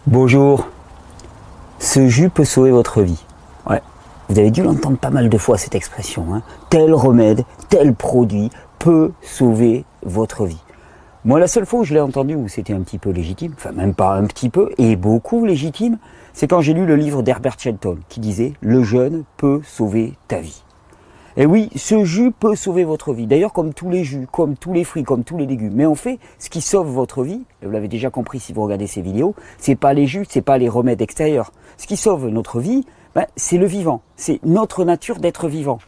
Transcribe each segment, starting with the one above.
Bonjour, ce jus peut sauver votre vie. Ouais, vous avez dû l'entendre pas mal de fois cette expression, hein. Tel remède, tel produit peut sauver votre vie. Moi, la seule fois où je l'ai entendu, où c'était un petit peu légitime, enfin même pas un petit peu, et beaucoup légitime, c'est quand j'ai lu le livre d'Herbert Shelton qui disait « Le jeûne peut sauver ta vie ». Et oui, ce jus peut sauver votre vie. D'ailleurs, comme tous les jus, comme tous les fruits, comme tous les légumes. Mais en fait, ce qui sauve votre vie, et vous l'avez déjà compris si vous regardez ces vidéos, c'est pas les jus, c'est pas les remèdes extérieurs. Ce qui sauve notre vie, c'est le vivant. C'est notre nature d'être vivant.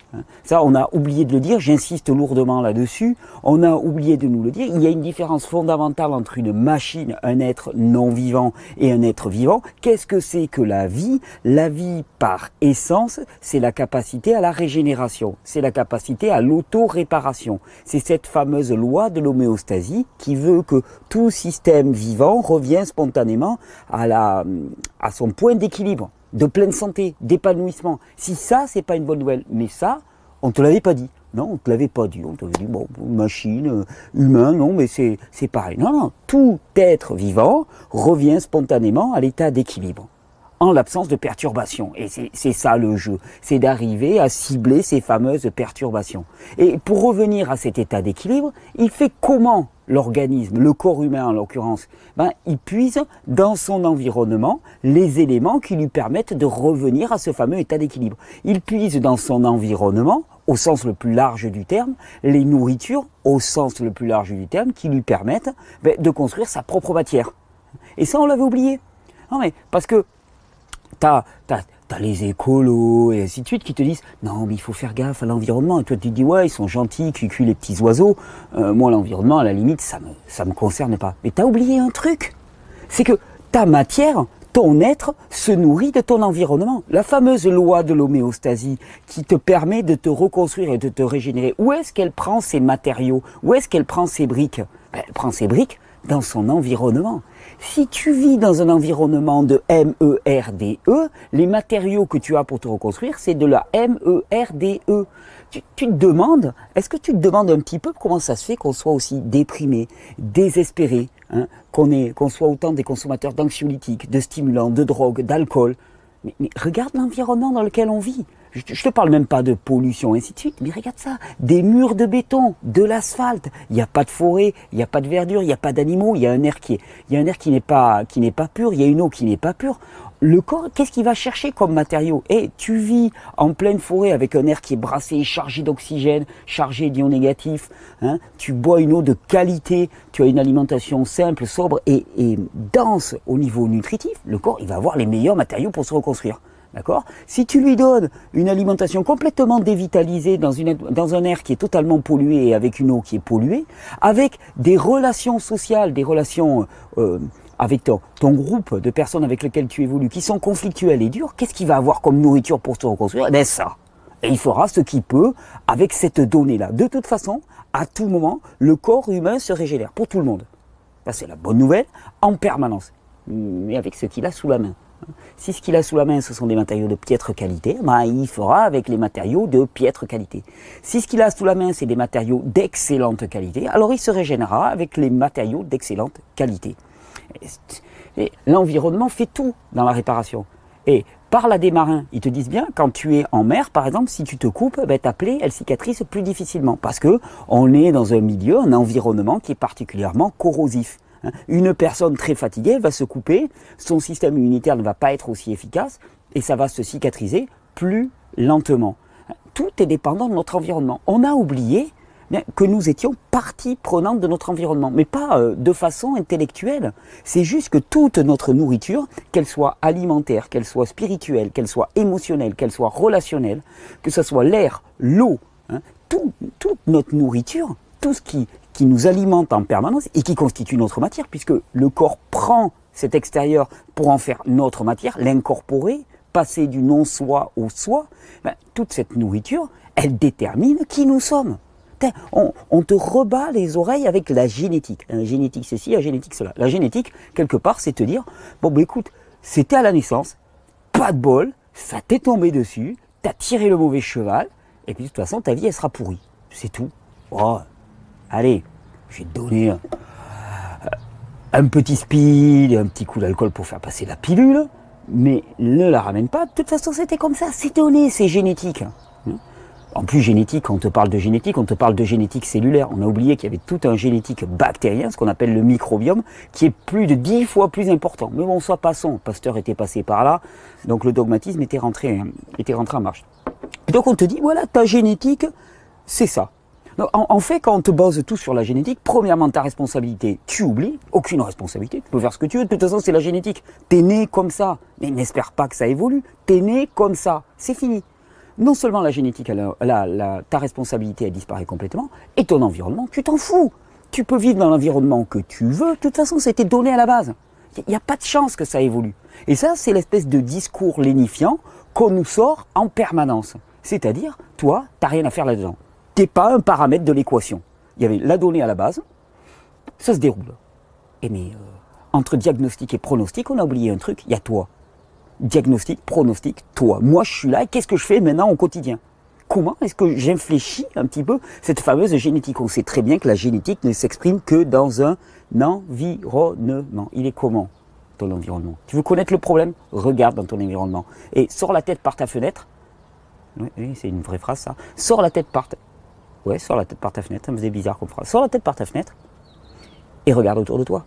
Ça, on a oublié de le dire, j'insiste lourdement là-dessus. On a oublié de nous le dire. Il y a une différence fondamentale entre une machine, un être non vivant et un être vivant. Qu'est-ce que c'est que la vie? La vie, par essence, c'est la capacité à la régénération. C'est la capacité à l'auto-réparation. C'est cette fameuse loi de l'homéostasie qui veut que tout système vivant revient spontanément à son point d'équilibre, de pleine santé, d'épanouissement. Si ça, c'est pas une bonne nouvelle, mais ça, on te l'avait pas dit. Non, on te l'avait pas dit. On t'avait dit, bon, machine, humain, non, mais c'est pareil. Non, non, tout être vivant revient spontanément à l'état d'équilibre, en l'absence de perturbations. Et c'est ça le jeu, c'est d'arriver à cibler ces fameuses perturbations. Et pour revenir à cet état d'équilibre, il fait comment l'organisme, le corps humain en l'occurrence? Il puise dans son environnement les éléments qui lui permettent de revenir à ce fameux état d'équilibre. Il puise dans son environnement, au sens le plus large du terme, les nourritures, au sens le plus large du terme, qui lui permettent de construire sa propre matière. Et ça, on l'avait oublié. Non mais, parce que t'as les écolos et ainsi de suite qui te disent non mais il faut faire gaffe à l'environnement, et toi tu te dis ouais ils sont gentils, cucu les petits oiseaux, moi l'environnement à la limite ça me concerne pas. Mais t'as oublié un truc, c'est que ta matière, ton être se nourrit de ton environnement. La fameuse loi de l'homéostasie qui te permet de te reconstruire et de te régénérer, où est-ce qu'elle prend ses matériaux? Où est-ce qu'elle prend ses briques? Elle prend ses briques dans son environnement. Si tu vis dans un environnement de MERDE, les matériaux que tu as pour te reconstruire, c'est de la MERDE. Tu te demandes, est-ce que tu te demandes un petit peu comment ça se fait qu'on soit aussi déprimé, désespéré, hein, qu'on soit autant des consommateurs d'anxiolytiques, de stimulants, de drogues, d'alcool? Mais regarde l'environnement dans lequel on vit. Je te parle même pas de pollution, et ainsi de suite, mais regarde ça, des murs de béton, de l'asphalte, il n'y a pas de forêt, il n'y a pas de verdure, il n'y a pas d'animaux, il y a un air qui n'est pas pur, il y a une eau qui n'est pas pure. Le corps, qu'est-ce qu'il va chercher comme matériau? Tu vis en pleine forêt avec un air qui est brassé, chargé d'oxygène, chargé d'ions négatifs, hein, tu bois une eau de qualité, tu as une alimentation simple, sobre et dense au niveau nutritif, le corps il va avoir les meilleurs matériaux pour se reconstruire. D'accord? Si tu lui donnes une alimentation complètement dévitalisée dans un air qui est totalement pollué et avec une eau qui est polluée, avec des relations sociales, des relations avec ton groupe de personnes avec lesquelles tu évolues, qui sont conflictuelles et dures, qu'est-ce qu'il va avoir comme nourriture pour se reconstruire? Eh bien ça. Et il fera ce qu'il peut avec cette donnée-là. De toute façon, à tout moment, le corps humain se régénère pour tout le monde. Ça, c'est la bonne nouvelle, en permanence. Mais avec ce qu'il a sous la main. Si ce qu'il a sous la main, ce sont des matériaux de piètre qualité, il fera avec les matériaux de piètre qualité. Si ce qu'il a sous la main, c'est des matériaux d'excellente qualité, alors il se régénérera avec les matériaux d'excellente qualité. L'environnement fait tout dans la réparation. Et par là des marins, ils te disent bien, quand tu es en mer, par exemple, si tu te coupes, ta plaie, elle cicatrise plus difficilement. Parce que on est dans un milieu, un environnement qui est particulièrement corrosif. Une personne très fatiguée va se couper, son système immunitaire ne va pas être aussi efficace et ça va se cicatriser plus lentement. Tout est dépendant de notre environnement. On a oublié que nous étions partie prenante de notre environnement, mais pas de façon intellectuelle. C'est juste que toute notre nourriture, qu'elle soit alimentaire, qu'elle soit spirituelle, qu'elle soit émotionnelle, qu'elle soit relationnelle, que ce soit l'air, l'eau, toute notre nourriture, tout ce qui nous alimente en permanence et qui constitue notre matière, puisque le corps prend cet extérieur pour en faire notre matière, l'incorporer, passer du non-soi au soi, toute cette nourriture, elle détermine qui nous sommes. On te rebat les oreilles avec la génétique. La génétique ceci, la génétique cela. La génétique, quelque part, c'est te dire, écoute, c'était à la naissance, pas de bol, ça t'est tombé dessus, t'as tiré le mauvais cheval, et puis de toute façon, ta vie, elle sera pourrie. C'est tout. Oh, allez, je vais te donner un petit speed, un petit coup d'alcool pour faire passer la pilule, mais ne la ramène pas. De toute façon, c'était comme ça, c'est donné, c'est génétique. En plus, génétique, quand on te parle de génétique, on te parle de génétique cellulaire. On a oublié qu'il y avait tout un génétique bactérien, ce qu'on appelle le microbiome, qui est plus de 10 fois plus important. Mais bon, soit passons, Pasteur était passé par là, donc le dogmatisme était rentré en marche. Et donc on te dit, voilà, ta génétique, c'est ça. Donc, en fait, quand on te base tout sur la génétique, premièrement, ta responsabilité, tu oublies, aucune responsabilité, tu peux faire ce que tu veux, de toute façon, c'est la génétique. T'es né comme ça, mais n'espère pas que ça évolue, t'es né comme ça, c'est fini. Non seulement la génétique, ta responsabilité, elle disparaît complètement, et ton environnement, tu t'en fous. Tu peux vivre dans l'environnement que tu veux, de toute façon, c'était donné à la base. Il n'y a pas de chance que ça évolue. Et ça, c'est l'espèce de discours lénifiant qu'on nous sort en permanence. C'est-à-dire, toi, t'as rien à faire là-dedans. T'es pas un paramètre de l'équation. Il y avait la donnée à la base, ça se déroule. Et mais, entre diagnostic et pronostic, on a oublié un truc, il y a toi. Diagnostic, pronostic, toi. Moi, je suis là et qu'est-ce que je fais maintenant au quotidien? Comment est-ce que j'infléchis un petit peu cette fameuse génétique? On sait très bien que la génétique ne s'exprime que dans un environnement. Il est comment, ton environnement? Tu veux connaître le problème? Regarde dans ton environnement. Et sors la tête par ta fenêtre. Oui, c'est une vraie phrase, ça. Sors la tête par ta... Ouais, sors la tête par ta fenêtre. Ça me faisait bizarre comme phrase. Sors la tête par ta fenêtre et regarde autour de toi.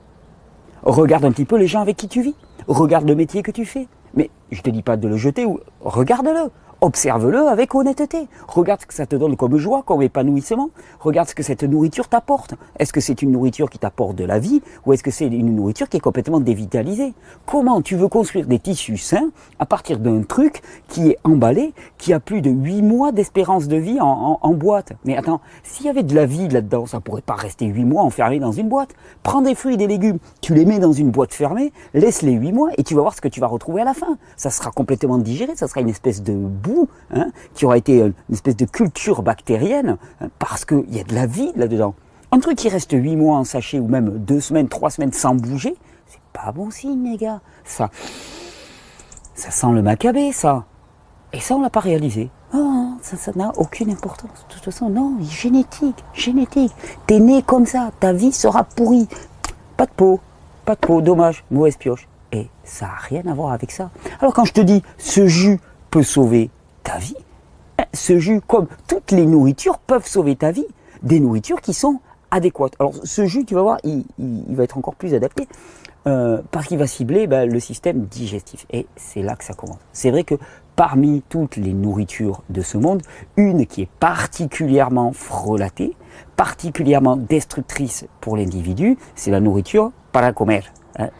Regarde un petit peu les gens avec qui tu vis. Regarde le métier que tu fais. Mais je te dis pas de le jeter, ou regarde-le, observe-le avec honnêteté. Regarde ce que ça te donne comme joie, comme épanouissement. Regarde ce que cette nourriture t'apporte. Est-ce que c'est une nourriture qui t'apporte de la vie ou est-ce que c'est une nourriture qui est complètement dévitalisée? Comment tu veux construire des tissus sains à partir d'un truc qui est emballé, qui a plus de 8 mois d'espérance de vie en boîte? Mais attends, s'il y avait de la vie là-dedans, ça pourrait pas rester 8 mois enfermé dans une boîte. Prends des fruits et des légumes, tu les mets dans une boîte fermée, laisse-les 8 mois et tu vas voir ce que tu vas retrouver à la fin. Ça sera complètement digéré, ça sera une espèce de boue, qui aura été une espèce de culture bactérienne, parce qu'il y a de la vie là-dedans. Un truc qui reste 8 mois en sachet, ou même 2 semaines, 3 semaines sans bouger, c'est pas bon signe, les gars. Ça sent le macabé, ça. Et ça, on l'a pas réalisé. Oh, ça n'a aucune importance. De toute façon, non, génétique. T'es né comme ça, ta vie sera pourrie. Pas de peau, dommage, mauvaise pioche. Et ça n'a rien à voir avec ça. Alors quand je te dis, ce jus peut sauver ta vie, ce jus, comme toutes les nourritures, peuvent sauver ta vie. Des nourritures qui sont adéquates. Alors ce jus, tu vas voir, il va être encore plus adapté. Parce qu'il va cibler le système digestif. Et c'est là que ça commence. C'est vrai que parmi toutes les nourritures de ce monde, une qui est particulièrement frelatée, particulièrement destructrice pour l'individu, c'est la nourriture para comer,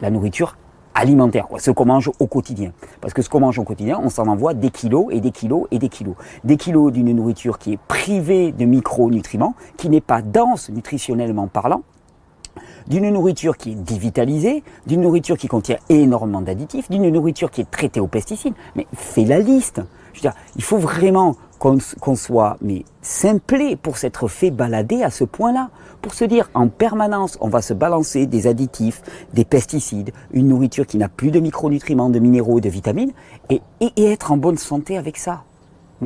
la nourriture alimentaire, ce qu'on mange au quotidien. Parce que ce qu'on mange au quotidien, on s'en envoie des kilos et des kilos et des kilos. Des kilos d'une nourriture qui est privée de micronutriments, qui n'est pas dense nutritionnellement parlant, d'une nourriture qui est dévitalisée, d'une nourriture qui contient énormément d'additifs, d'une nourriture qui est traitée aux pesticides. Mais fais la liste. Je veux dire, il faut vraiment qu'on soit simplé pour s'être fait balader à ce point-là. Pour se dire en permanence, on va se balancer des additifs, des pesticides, une nourriture qui n'a plus de micronutriments, de minéraux, de vitamines, et être en bonne santé avec ça.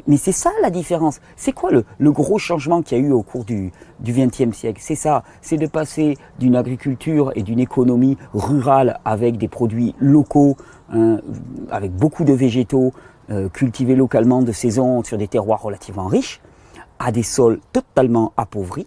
Mais c'est ça la différence. C'est quoi le gros changement qu'il y a eu au cours du XXe siècle? C'est ça, c'est de passer d'une agriculture et d'une économie rurale avec des produits locaux, avec beaucoup de végétaux, cultivés localement de saison sur des terroirs relativement riches, à des sols totalement appauvris,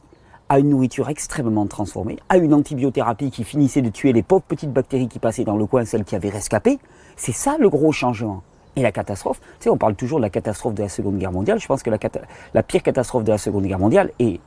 à une nourriture extrêmement transformée, à une antibiothérapie qui finissait de tuer les pauvres petites bactéries qui passaient dans le coin, celles qui avaient rescapé. C'est ça le gros changement. Et la catastrophe, tu sais, on parle toujours de la catastrophe de la Seconde Guerre mondiale. Je pense que la pire catastrophe de la Seconde Guerre mondiale, et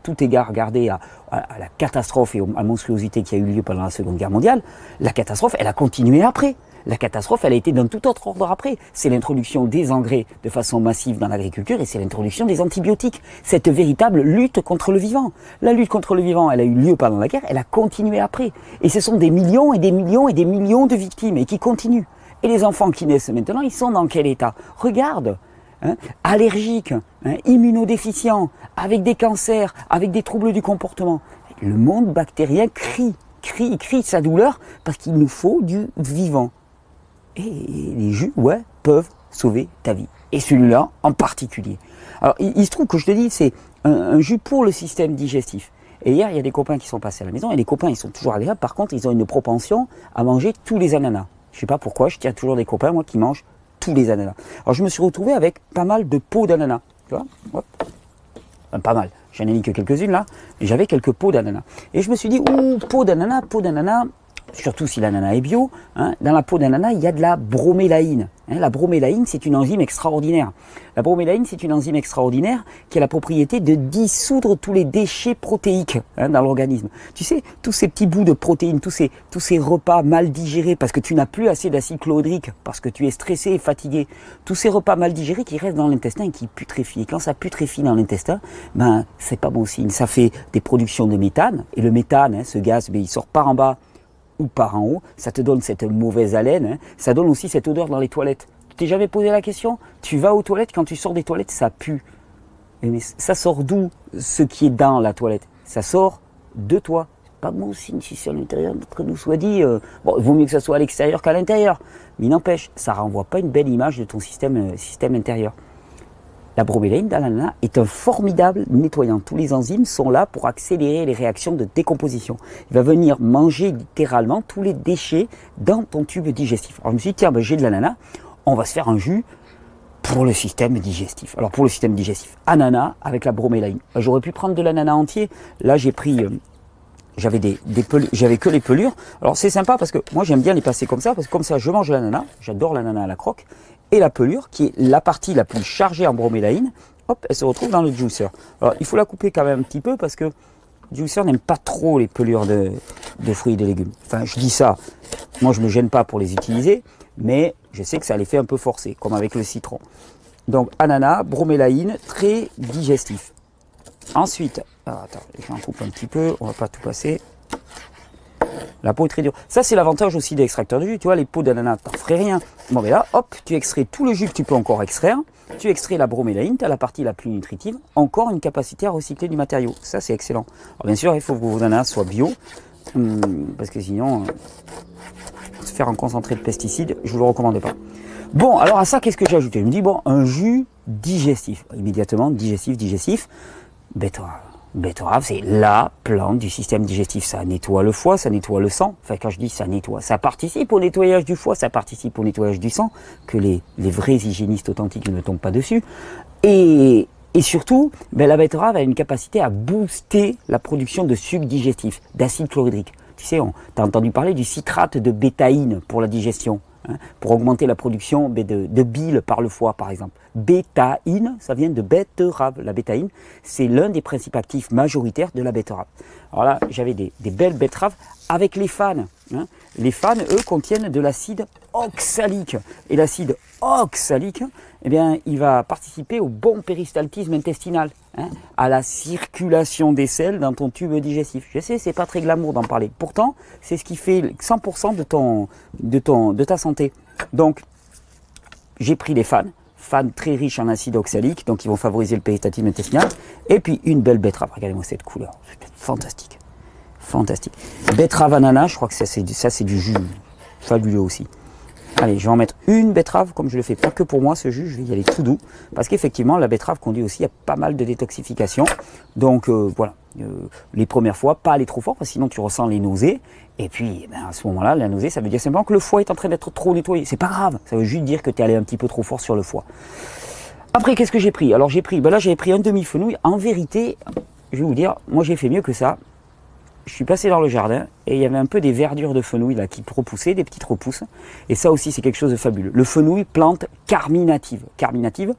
tout égard gardé à la catastrophe et à la monstruosité qui a eu lieu pendant la Seconde Guerre mondiale, la catastrophe, elle a continué après. La catastrophe, elle a été d'un tout autre ordre après. C'est l'introduction des engrais de façon massive dans l'agriculture et c'est l'introduction des antibiotiques. Cette véritable lutte contre le vivant. La lutte contre le vivant, elle a eu lieu pendant la guerre, elle a continué après. Et ce sont des millions et des millions et des millions de victimes et qui continuent. Et les enfants qui naissent maintenant, ils sont dans quel état? Regarde, allergiques, immunodéficients, avec des cancers, avec des troubles du comportement. Le monde bactérien crie sa douleur parce qu'il nous faut du vivant. Et les jus, peuvent sauver ta vie. Et celui-là en particulier. Alors, il se trouve que je te dis, c'est un jus pour le système digestif. Et hier, il y a des copains qui sont passés à la maison, et les copains, ils sont toujours agréables. Par contre, ils ont une propension à manger tous les ananas. Je sais pas pourquoi, je tiens toujours des copains, moi, qui mangent tous les ananas. Alors, je me suis retrouvé avec pas mal de pots d'ananas. Tu vois, hop. Enfin, pas mal. J'en ai mis que quelques-unes là, mais j'avais quelques pots d'ananas. Et je me suis dit, ouh, pot d'ananas, surtout si l'ananas est bio, hein, dans la peau d'ananas, il y a de la bromélaïne. Hein, la bromélaïne, c'est une enzyme extraordinaire. La bromélaïne, c'est une enzyme extraordinaire qui a la propriété de dissoudre tous les déchets protéiques dans l'organisme. Tu sais, tous ces petits bouts de protéines, tous ces repas mal digérés parce que tu n'as plus assez d'acide chlorhydrique, parce que tu es stressé et fatigué, tous ces repas mal digérés qui restent dans l'intestin et qui putréfient. Et quand ça putréfie dans l'intestin, ben, c'est pas bon signe. Ça fait des productions de méthane, et le méthane, hein, ce gaz, ben, il sort par en bas ou par en haut, ça te donne cette mauvaise haleine, hein. Ça donne aussi cette odeur dans les toilettes. Tu t'es jamais posé la question? Tu vas aux toilettes, quand tu sors des toilettes, ça pue. Mais ça sort d'où, ce qui est dans la toilette? Ça sort de toi. C'est pas bon signe si c'est à l'intérieur, que nous soit dit. Bon, il vaut mieux que ça soit à l'extérieur qu'à l'intérieur. Mais il n'empêche, ça renvoie pas une belle image de ton système intérieur. La bromélaïne dans l'ananas est un formidable nettoyant. Tous les enzymes sont là pour accélérer les réactions de décomposition. Il va venir manger littéralement tous les déchets dans ton tube digestif. Alors je me suis dit, tiens, ben, j'ai de l'ananas, on va se faire un jus pour le système digestif. Alors pour le système digestif, ananas avec la bromélaïne. J'aurais pu prendre de l'ananas entier. Là j'ai pris... j'avais que les pelures. Alors c'est sympa parce que moi j'aime bien les passer comme ça, parce que comme ça je mange l'ananas, j'adore l'ananas à la croque, et la pelure, qui est la partie la plus chargée en bromélaïne, hop, elle se retrouve dans le juicer. Alors il faut la couper quand même un petit peu, parce que le juicer n'aime pas trop les pelures de fruits et de légumes. Enfin je dis ça, moi je me gêne pas pour les utiliser, mais je sais que ça les fait un peu forcer, comme avec le citron. Donc ananas, bromélaïne, très digestif. Ensuite, attends, j'en coupe un petit peu, on va pas tout passer. La peau est très dure. Ça, c'est l'avantage aussi des extracteurs de jus. Tu vois, les peaux d'ananas, t'en ferais rien. Bon, mais là, hop, tu extrais tout le jus que tu peux encore extraire. Tu extrais la bromélaïne, tu as la partie la plus nutritive. Encore une capacité à recycler du matériau. Ça, c'est excellent. Alors, bien sûr, il faut que vos ananas soient bio. Parce que sinon, se faire un concentré de pesticides, je ne vous le recommande pas. Bon, alors à ça, qu'est-ce que j'ai ajouté? Je me dis, bon, un jus digestif. Immédiatement, digestif. Betterave, c'est la plante du système digestif. Ça nettoie le foie, ça nettoie le sang. Enfin, quand je dis ça nettoie, ça participe au nettoyage du foie, ça participe au nettoyage du sang, que les vrais hygiénistes authentiques ne tombent pas dessus. Et surtout, ben, la betterave a une capacité à booster la production de sucre digestif, d'acide chlorhydrique. Tu sais, tu as entendu parler du citrate de bétaïne pour la digestion. Pour augmenter la production de bile par le foie, par exemple. Bétaïne, ça vient de betterave. La bétaïne, c'est l'un des principes actifs majoritaires de la betterave. Alors là, j'avais des belles betteraves avec les fans. Les fans, eux, contiennent de l'acide oxalique. Et l'acide oxalique, eh bien, il va participer au bon péristaltisme intestinal, à la circulation des selles dans ton tube digestif. Je sais, c'est pas très glamour d'en parler. Pourtant, c'est ce qui fait 100% de ta santé. Donc, j'ai pris les fans très riches en acide oxalique, donc ils vont favoriser le péristaltisme intestinal. Et puis, une belle betterave. Regardez-moi cette couleur. C'est fantastique. Fantastique. Betterave ananas, je crois que ça c'est du jus fabuleux aussi. Allez, je vais en mettre une betterave, comme je le fais pas que pour moi ce jus, je vais y aller tout doux, parce qu'effectivement la betterave conduit aussi à pas mal de détoxification. Donc voilà, les premières fois, pas aller trop fort, parce que sinon tu ressens les nausées. Et puis à ce moment-là, la nausée, ça veut dire simplement que le foie est en train d'être trop nettoyé. C'est pas grave, ça veut juste dire que tu es allé un petit peu trop fort sur le foie. Après, qu'est-ce que j'ai pris? Alors j'ai pris, là j'avais pris un demi-fenouil. En vérité, je vais vous dire, moi j'ai fait mieux que ça. Je suis passé dans le jardin et il y avait un peu des verdures de fenouil là qui repoussaient, des petites repousses. Et ça aussi, c'est quelque chose de fabuleux. Le fenouil, plante carminative. Carminative,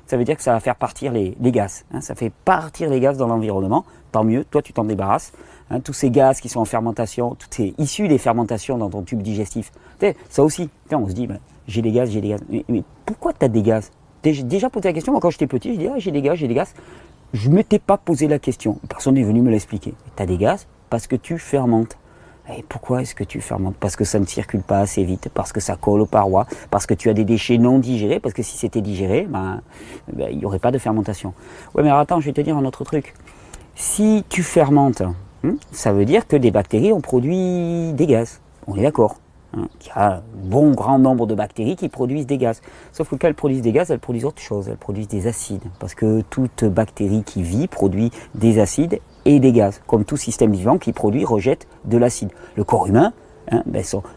ça veut dire que ça va faire partir les gaz. Ça fait partir les gaz dans l'environnement. Tant mieux, toi tu t'en débarrasses. Tous ces gaz qui sont en fermentation, tout est issu des fermentations dans ton tube digestif. Ça aussi, on se dit, ben, j'ai des gaz. Mais pourquoi tu as des gaz? Déjà posé la question, moi quand j'étais petit, je dis, j'ai des gaz. Je ne m'étais pas posé la question. Personne n'est venu me l'expliquer. Tu as des gaz parce que tu fermentes. Et pourquoi est-ce que tu fermentes? Parce que ça ne circule pas assez vite, parce que ça colle aux parois, parce que tu as des déchets non digérés, parce que si c'était digéré, il n'y aurait pas de fermentation. Ouais, mais alors attends, je vais te dire un autre truc. Si tu fermentes, ça veut dire que des bactéries ont produit des gaz. On est d'accord. Il y a un bon grand nombre de bactéries qui produisent des gaz. Sauf que quand elles produisent des gaz, elles produisent autre chose, elles produisent des acides. Parce que toute bactérie qui vit produit des acides et des gaz, comme tout système vivant qui produit, rejette de l'acide. Le corps humain, hein,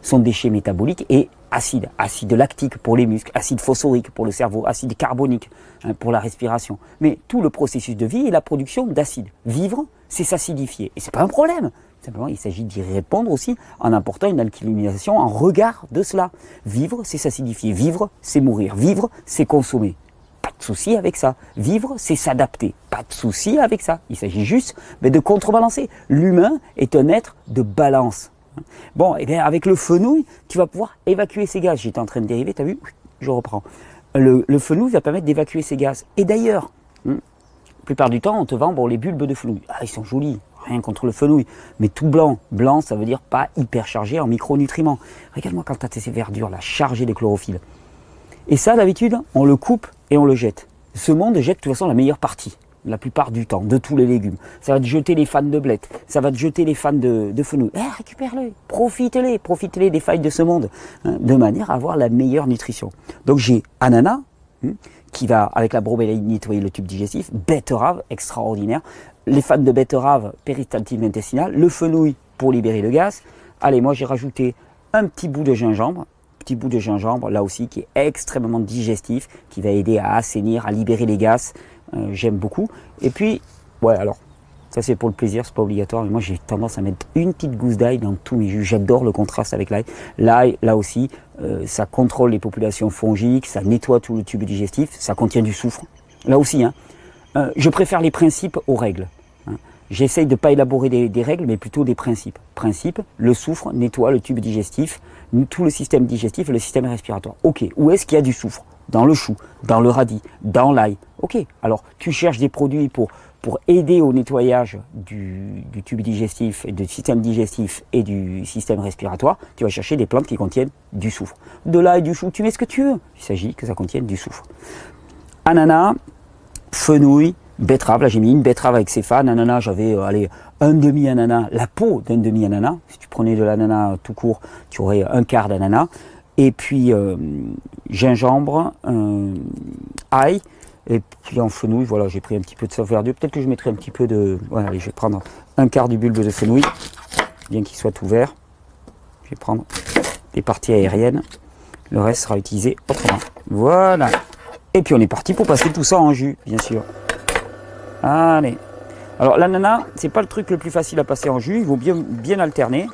son déchet métabolique est acide, acide lactique pour les muscles, acide phosphorique pour le cerveau, acide carbonique hein, pour la respiration. Mais tout le processus de vie est la production d'acide. Vivre, c'est s'acidifier. Et c'est pas un problème. Simplement, il s'agit d'y répondre aussi en apportant une alcalinisation en regard de cela. Vivre, c'est s'acidifier. Vivre, c'est mourir. Vivre, c'est consommer. Pas de souci avec ça. Vivre, c'est s'adapter. Pas de souci avec ça. Il s'agit juste de contrebalancer. L'humain est un être de balance. Bon, et bien avec le fenouil, tu vas pouvoir évacuer ces gaz. J'étais en train de dériver, tu as vu? Je reprends. Le fenouil va permettre d'évacuer ces gaz. Et d'ailleurs, la plupart du temps, on te vend les bulbes de fenouil. Ah, ils sont jolis, rien contre le fenouil. Mais tout blanc. Blanc, ça veut dire pas hyper chargé en micronutriments. Regarde-moi quand tu as ces verdures là, chargées de chlorophylle. Et ça, d'habitude, on le coupe et on le jette. Ce monde jette de toute façon la meilleure partie. La plupart du temps, de tous les légumes. Ça va te jeter les fans de blettes, ça va te jeter les fans de fenouil. Récupère-les, profitez-les des failles de ce monde, hein, de manière à avoir la meilleure nutrition. Donc j'ai ananas, qui va, avec la bromélaïde, nettoyer le tube digestif, betterave, extraordinaire, les fans de betterave, péristaltine intestinale, le fenouil pour libérer le gaz. Allez, moi j'ai rajouté un petit bout de gingembre, là aussi, qui est extrêmement digestif, qui va aider à assainir, à libérer les gaz. J'aime beaucoup. Et puis, ouais, alors, ça c'est pour le plaisir, c'est pas obligatoire, mais moi j'ai tendance à mettre une petite gousse d'ail dans tous mes jus. J'adore le contraste avec l'ail. L'ail, là aussi, ça contrôle les populations fongiques, ça nettoie tout le tube digestif, ça contient du soufre. Là aussi, hein, je préfère les principes aux règles. Hein. J'essaye de ne pas élaborer des règles, mais plutôt des principes. Principe, le soufre nettoie le tube digestif, tout le système digestif et le système respiratoire. Ok, où est-ce qu'il y a du soufre? Dans le chou, dans le radis, dans l'ail. Ok, alors tu cherches des produits pour aider au nettoyage du tube digestif, et du système digestif et du système respiratoire. Tu vas chercher des plantes qui contiennent du soufre. De l'ail, du chou, tu mets ce que tu veux. Il s'agit que ça contienne du soufre. Ananas, fenouil, betterave. Là j'ai mis une betterave avec ses fans. Ananas, j'avais un demi-ananas, la peau d'un demi-ananas. Si tu prenais de l'ananas tout court, tu aurais un quart d'ananas. Et puis gingembre, ail, et puis en fenouil, voilà, j'ai pris un petit peu de sauce verdure. Peut-être que je mettrai un petit peu de... Voilà, allez, je vais prendre un quart du bulbe de fenouil, bien qu'il soit ouvert. Je vais prendre des parties aériennes. Le reste sera utilisé autrement. Voilà. Et puis on est parti pour passer tout ça en jus, bien sûr. Allez. Alors l'ananas, c'est pas le truc le plus facile à passer en jus. Il faut bien alterner.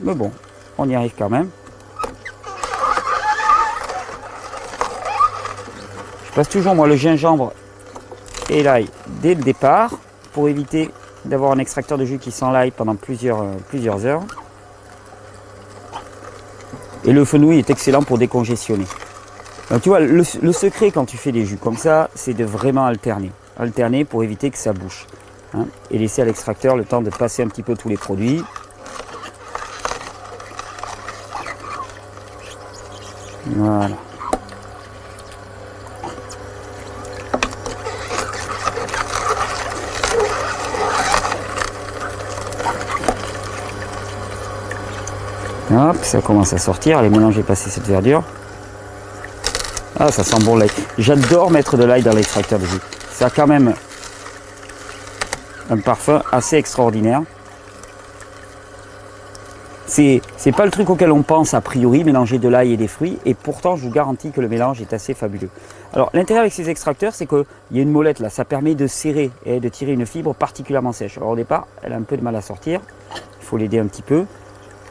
Mais bon, on y arrive quand même. Je passe toujours moi le gingembre et l'ail dès le départ pour éviter d'avoir un extracteur de jus qui sent l'ail pendant plusieurs heures. Et le fenouil est excellent pour décongestionner. Donc tu vois, le secret quand tu fais des jus comme ça, c'est de vraiment alterner. Alterner pour éviter que ça bouche. Hein, et laisser à l'extracteur le temps de passer un petit peu tous les produits. Voilà. Hop, ça commence à sortir. Allez, maintenant j'ai passé cette verdure. Ah, ça sent bon l'ail. J'adore mettre de l'ail dans l'extracteur de jus. Ça a quand même un parfum assez extraordinaire. C'est pas le truc auquel on pense a priori, mélanger de l'ail et des fruits. Et pourtant, je vous garantis que le mélange est assez fabuleux. Alors, l'intérêt avec ces extracteurs, c'est qu'il y a une molette là. Ça permet de serrer et de tirer une fibre particulièrement sèche. Alors, au départ, elle a un peu de mal à sortir. Il faut l'aider un petit peu.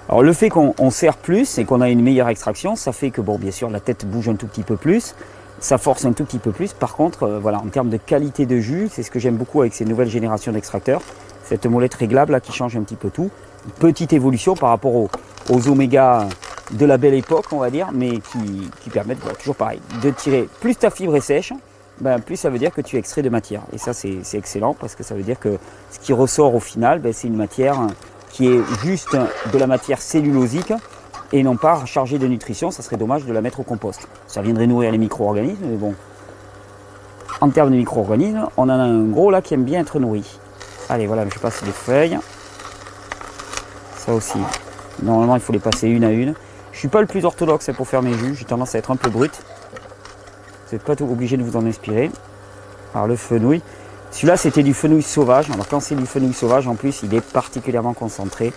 Alors le fait qu'on serre plus et qu'on a une meilleure extraction, ça fait que, bon, bien sûr, la tête bouge un tout petit peu plus, ça force un tout petit peu plus. Par contre, voilà, en termes de qualité de jus, c'est ce que j'aime beaucoup avec ces nouvelles générations d'extracteurs, cette molette réglable là qui change un petit peu tout. Petite évolution par rapport aux oméga de la belle époque, on va dire, mais qui permettent, voilà, toujours pareil, de tirer. Plus ta fibre est sèche, ben, plus ça veut dire que tu extrais de matière. Et ça, c'est excellent parce que ça veut dire que ce qui ressort au final, ben, c'est une matière qui est juste de la matière cellulosique et non pas chargée de nutrition. Ça serait dommage de la mettre au compost. Ça viendrait nourrir les micro-organismes, mais bon. En termes de micro-organismes, on en a un gros là qui aime bien être nourri. Allez, voilà, je passe les feuilles. Ça aussi, normalement il faut les passer une à une. Je suis pas le plus orthodoxe pour faire mes jus, j'ai tendance à être un peu brut. Vous n'êtes pas tout obligé de vous en inspirer. Alors le fenouil, Celui-là, c'était du fenouil sauvage. Alors quand c'est du fenouil sauvage, en plus, il est particulièrement concentré.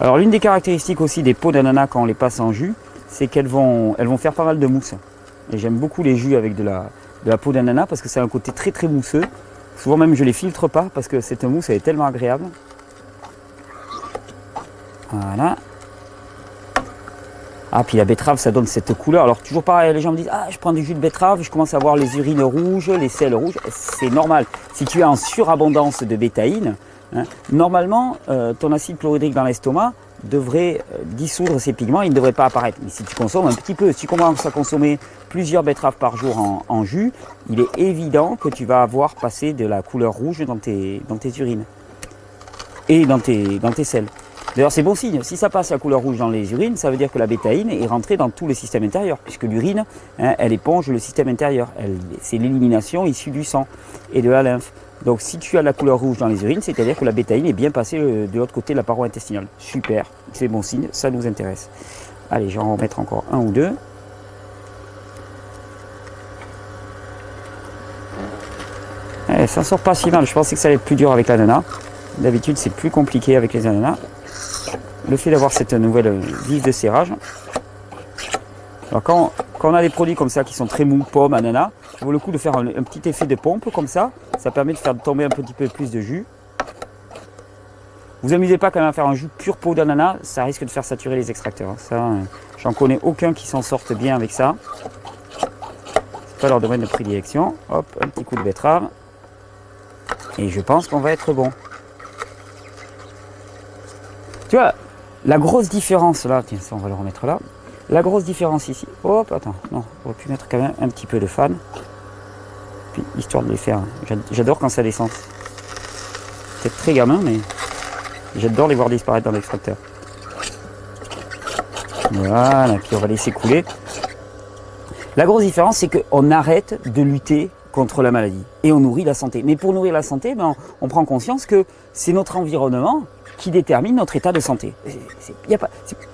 Alors l'une des caractéristiques aussi des peaux d'ananas quand on les passe en jus, c'est qu'elles vont faire pas mal de mousse. Et j'aime beaucoup les jus avec de la peau d'ananas parce que c'est un côté très très mousseux. Souvent même je les filtre pas parce que cette mousse elle est tellement agréable. Voilà. Ah puis la betterave ça donne cette couleur. Alors toujours pareil, les gens me disent ah je prends du jus de betterave, je commence à voir les urines rouges, les selles rouges. C'est normal. Si tu es en surabondance de bétaïne, hein, normalement ton acide chlorhydrique dans l'estomac devrait dissoudre ces pigments, ils ne devraient pas apparaître. Mais si tu consommes un petit peu, si tu commences à consommer plusieurs betteraves par jour en jus, il est évident que tu vas avoir passé de la couleur rouge dans tes urines et dans tes selles. D'ailleurs c'est bon signe, si ça passe la couleur rouge dans les urines, ça veut dire que la bétaïne est rentrée dans tout le système intérieur, puisque l'urine, hein, elle éponge le système intérieur. C'est l'élimination issue du sang et de la lymphe. Donc si tu as la couleur rouge dans les urines, c'est-à-dire que la bétaïne est bien passée de l'autre côté de la paroi intestinale. Super, c'est bon signe, ça nous intéresse. Allez, je vais en remettre encore un ou deux. Ça sort pas si mal, je pensais que ça allait être plus dur avec l'ananas. D'habitude c'est plus compliqué avec les ananas. Le fait d'avoir cette nouvelle vive de serrage. Alors quand on a des produits comme ça qui sont très mous, pommes, ananas, ça vaut le coup de faire un petit effet de pompe comme ça. Ça permet de faire tomber un petit peu plus de jus. Vous amusez pas quand même à faire un jus pur peau d'ananas, ça risque de faire saturer les extracteurs. Ça, j'en connais aucun qui s'en sorte bien avec ça. C'est pas leur domaine de prédilection. Hop, un petit coup de betterave. Et je pense qu'on va être bon. Tu vois, la grosse différence là, tiens ça on va le remettre là. La grosse différence ici, hop, attends, non, on aurait pu mettre quand même un petit peu de fan. Puis, histoire de les faire, j'adore quand ça descend. C'est très gamin, mais j'adore les voir disparaître dans l'extracteur. Voilà, puis on va laisser couler. La grosse différence, c'est qu'on arrête de lutter contre la maladie et on nourrit la santé. Mais pour nourrir la santé, ben, on prend conscience que c'est notre environnement qui détermine notre état de santé.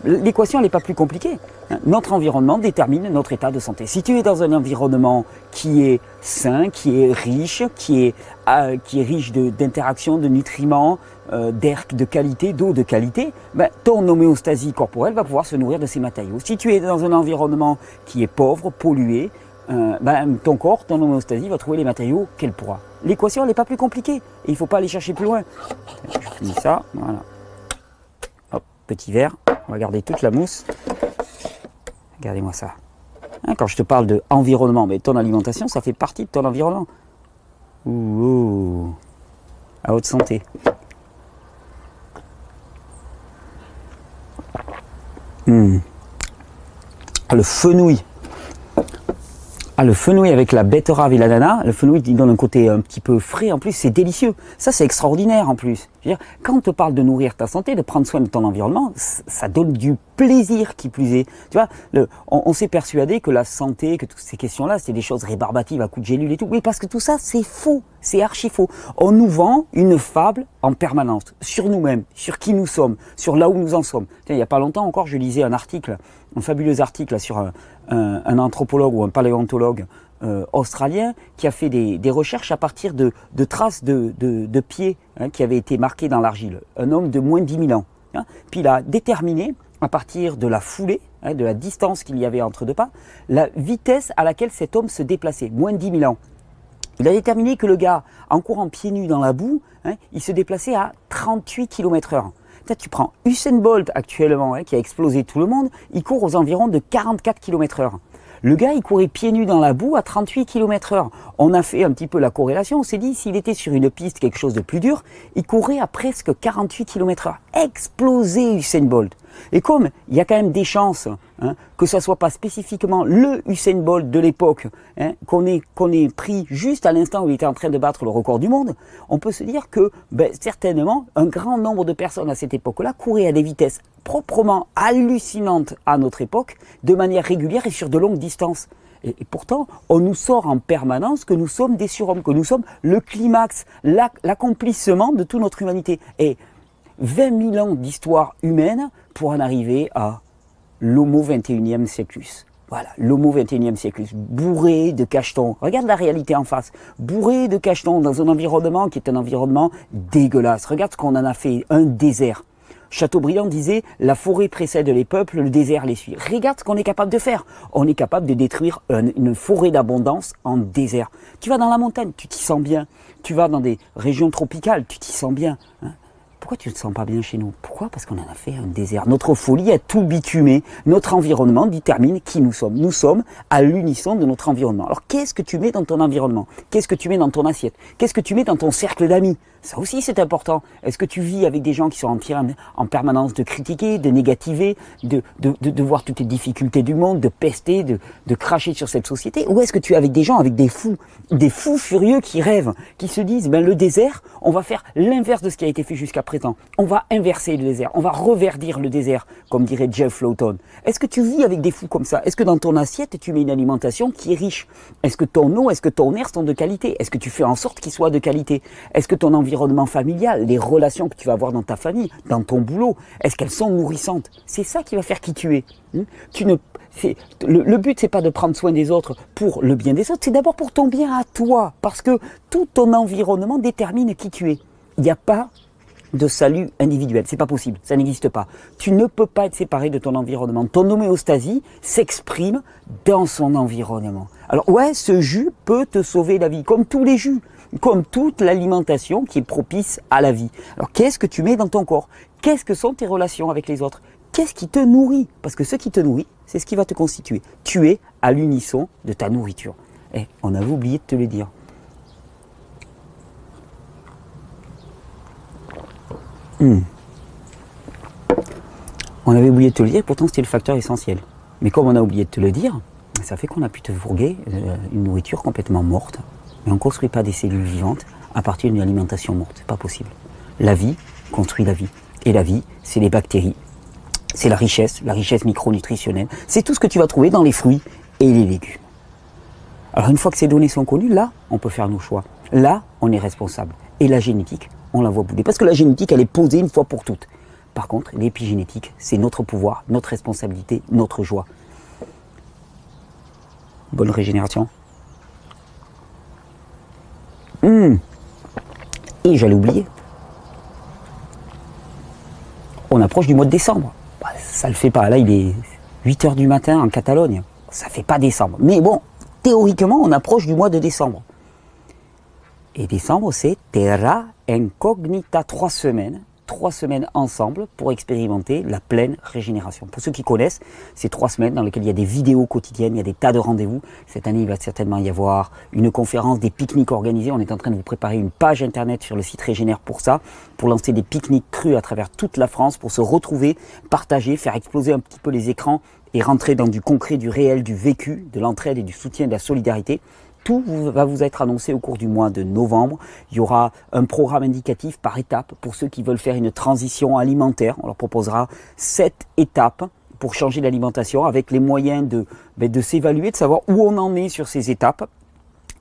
L'équation n'est pas plus compliquée. Notre environnement détermine notre état de santé. Si tu es dans un environnement qui est sain, qui est riche, qui est riche d'interactions, de nutriments, d'air de qualité, d'eau de qualité, ben, ton homéostasie corporelle va pouvoir se nourrir de ces matériaux. Si tu es dans un environnement qui est pauvre, pollué, ben, ton corps, ton homéostasie va trouver les matériaux qu'elle pourra. L'équation n'est pas plus compliquée et il ne faut pas aller chercher plus loin. Je finis ça, voilà. Hop, petit verre, on va garder toute la mousse. Regardez-moi ça. Hein, quand je te parle de environnement, mais ton alimentation, ça fait partie de ton environnement. Ouh, à haute santé. Le fenouil. Ah, le fenouil avec la betterave et l'ananas, le fenouil il donne un côté un petit peu frais, en plus c'est délicieux. Ça c'est extraordinaire en plus. Je veux dire, quand on te parle de nourrir ta santé, de prendre soin de ton environnement, ça donne du plaisir qui plus est. Tu vois, on s'est persuadé que la santé, que toutes ces questions-là, c'est des choses rébarbatives à coups de gélule et tout. Oui, parce que tout ça c'est faux, c'est archi faux. On nous vend une fable en permanence sur nous-mêmes, sur qui nous sommes, sur là où nous en sommes. Tiens, il n'y a pas longtemps encore, je lisais un article, un fabuleux article sur un anthropologue ou un paléontologue australien qui a fait des recherches à partir de traces de pieds hein, qui avaient été marqués dans l'argile. Un homme de moins de 10 000 ans. Hein. Puis il a déterminé, à partir de la foulée, hein, de la distance qu'il y avait entre deux pas, la vitesse à laquelle cet homme se déplaçait, moins de 10 000 ans. Il a déterminé que le gars, en courant pieds nus dans la boue, hein, il se déplaçait à 38 km/h. Tu prends Usain Bolt actuellement, hein, qui a explosé tout le monde, il court aux environs de 44 km/h. Le gars, il courait pieds nus dans la boue à 38 km/h. On a fait un petit peu la corrélation, on s'est dit, s'il était sur une piste, quelque chose de plus dur, il courait à presque 48 km/h. Explosé Usain Bolt. Et comme il y a quand même des chances hein, que ça soit pas spécifiquement le Usain Bolt de l'époque hein, qu'on ait pris juste à l'instant où il était en train de battre le record du monde, on peut se dire que ben, certainement un grand nombre de personnes à cette époque-là couraient à des vitesses proprement hallucinantes à notre époque, de manière régulière et sur de longues distances. Et pourtant, on nous sort en permanence que nous sommes des surhommes, que nous sommes le climax, l'accomplissement de toute notre humanité. Et 20 000 ans d'histoire humaine pour en arriver à l'homo 21e sièclus. Voilà, l'homo 21e siècle, bourré de cachetons. Regarde la réalité en face. Bourré de cachetons dans un environnement qui est un environnement dégueulasse. Regarde ce qu'on en a fait, un désert. Chateaubriand disait, la forêt précède les peuples, le désert les suit. Regarde ce qu'on est capable de faire. On est capable de détruire une forêt d'abondance en désert. Tu vas dans la montagne, tu t'y sens bien. Tu vas dans des régions tropicales, tu t'y sens bien. Hein. Pourquoi tu ne te sens pas bien chez nous? Pourquoi? Parce qu'on en a fait un désert. Notre folie a tout bitumé. Notre environnement détermine qui nous sommes. Nous sommes à l'unisson de notre environnement. Alors qu'est-ce que tu mets dans ton environnement? Qu'est-ce que tu mets dans ton assiette? Qu'est-ce que tu mets dans ton cercle d'amis? Ça aussi c'est important. Est-ce que tu vis avec des gens qui sont en permanence de critiquer, de négativer, de voir toutes les difficultés du monde, de pester, de cracher sur cette société? Ou est-ce que tu es avec des gens, avec des fous furieux qui rêvent, qui se disent, ben le désert, on va faire l'inverse de ce qui a été fait jusqu'à présent. On va inverser le désert, on va reverdir le désert, comme dirait Jeff Lawton. Est-ce que tu vis avec des fous comme ça? Est-ce que dans ton assiette, tu mets une alimentation qui est riche? Est-ce que ton eau, est-ce que ton air sont de qualité? Est-ce que tu fais en sorte qu'ils soient de qualité? Est-ce que ton environnement familial, les relations que tu vas avoir dans ta famille, dans ton boulot, est-ce qu'elles sont nourrissantes? C'est ça qui va faire qui tu es. Le but, c'est pas de prendre soin des autres pour le bien des autres, c'est d'abord pour ton bien à toi, parce que tout ton environnement détermine qui tu es. Il n'y a pas de salut individuel, c'est pas possible, ça n'existe pas. Tu ne peux pas être séparé de ton environnement. Ton homéostasie s'exprime dans son environnement. Alors ouais, ce jus peut te sauver la vie, comme tous les jus, comme toute l'alimentation qui est propice à la vie. Alors qu'est-ce que tu mets dans ton corps? Qu'est-ce que sont tes relations avec les autres? Qu'est-ce qui te nourrit? Parce que ce qui te nourrit, c'est ce qui va te constituer. Tu es à l'unisson de ta nourriture. Et on avait oublié de te le dire. On avait oublié de te le dire, pourtant c'était le facteur essentiel. Mais comme on a oublié de te le dire, ça fait qu'on a pu te fourguer une nourriture complètement morte. Mais on ne construit pas des cellules vivantes à partir d'une alimentation morte, c'est pas possible. La vie construit la vie. Et la vie, c'est les bactéries, c'est la richesse micronutritionnelle. C'est tout ce que tu vas trouver dans les fruits et les légumes. Alors une fois que ces données sont connues, là, on peut faire nos choix. Là, on est responsable. Et la génétique, on la voit bouler. Parce que la génétique, elle est posée une fois pour toutes. Par contre, l'épigénétique, c'est notre pouvoir, notre responsabilité, notre joie. Bonne régénération. Et j'allais oublier. On approche du mois de décembre. Ça le fait pas. Là, il est 8 h du matin en Catalogne. Ça fait pas décembre. Mais bon, théoriquement, on approche du mois de décembre. Et décembre, c'est Terra Incognita, 3 semaines. 3 semaines ensemble pour expérimenter la pleine régénération. Pour ceux qui connaissent, c'est 3 semaines dans lesquelles il y a des vidéos quotidiennes, il y a des tas de rendez-vous. Cette année, il va certainement y avoir une conférence, des pique-niques organisés. On est en train de vous préparer une page internet sur le site Régénère pour ça, pour lancer des pique-niques crus à travers toute la France, pour se retrouver, partager, faire exploser un petit peu les écrans et rentrer dans du concret, du réel, du vécu, de l'entraide et du soutien, de la solidarité. Tout va vous être annoncé au cours du mois de novembre. Il y aura un programme indicatif par étape pour ceux qui veulent faire une transition alimentaire. On leur proposera 7 étapes pour changer l'alimentation avec les moyens de s'évaluer, de savoir où on en est sur ces étapes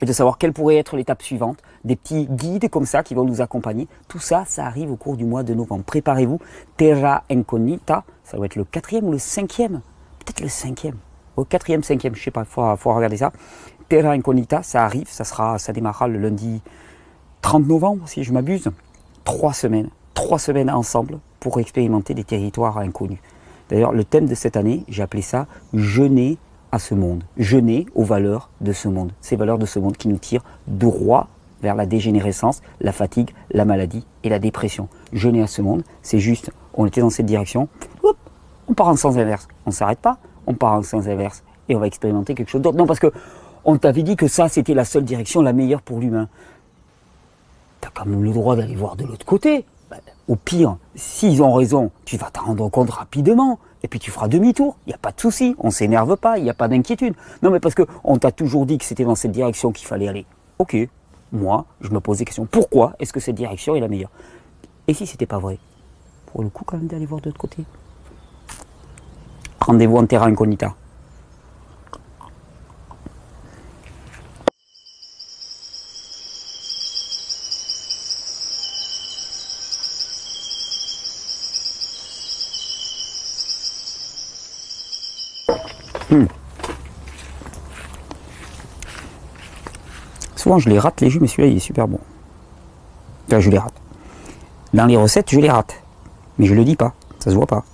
et de savoir quelle pourrait être l'étape suivante. Des petits guides comme ça qui vont nous accompagner. Tout ça, ça arrive au cours du mois de novembre. Préparez-vous. Terra Incognita, ça doit être le 4e ou le 5e. Peut-être le 5e. Au 4e, 5e, je sais pas, il faut regarder ça. Terra Incognita, ça arrive, ça démarrera le lundi 30 novembre, si je m'abuse. 3 semaines ensemble pour expérimenter des territoires inconnus. D'ailleurs, le thème de cette année, j'ai appelé ça « Jeûner à ce monde ». Jeûner aux valeurs de ce monde. Ces valeurs de ce monde qui nous tirent droit vers la dégénérescence, la fatigue, la maladie et la dépression. Jeûner à ce monde, c'est juste, on était dans cette direction, hop, on part en sens inverse. On ne s'arrête pas, on part en sens inverse et on va expérimenter quelque chose d'autre. Non, parce que on t'avait dit que ça, c'était la seule direction, la meilleure pour l'humain. Tu as quand même le droit d'aller voir de l'autre côté. Au pire, s'ils ont raison, tu vas t'en rendre compte rapidement. Et puis tu feras demi-tour. Il n'y a pas de souci. On ne s'énerve pas. Il n'y a pas d'inquiétude. Non, mais parce qu'on t'a toujours dit que c'était dans cette direction qu'il fallait aller. Ok, moi, je me pose des questions. Pourquoi est-ce que cette direction est la meilleure? Et si c'était pas vrai? Pour le coup, quand même, d'aller voir de l'autre côté. Rendez-vous en Terra Incognita. souvent je les rate les jus, mais celui-là il est super bon. Enfin, je les rate. Dans les recettes, je les rate. Mais je le dis pas, ça se voit pas.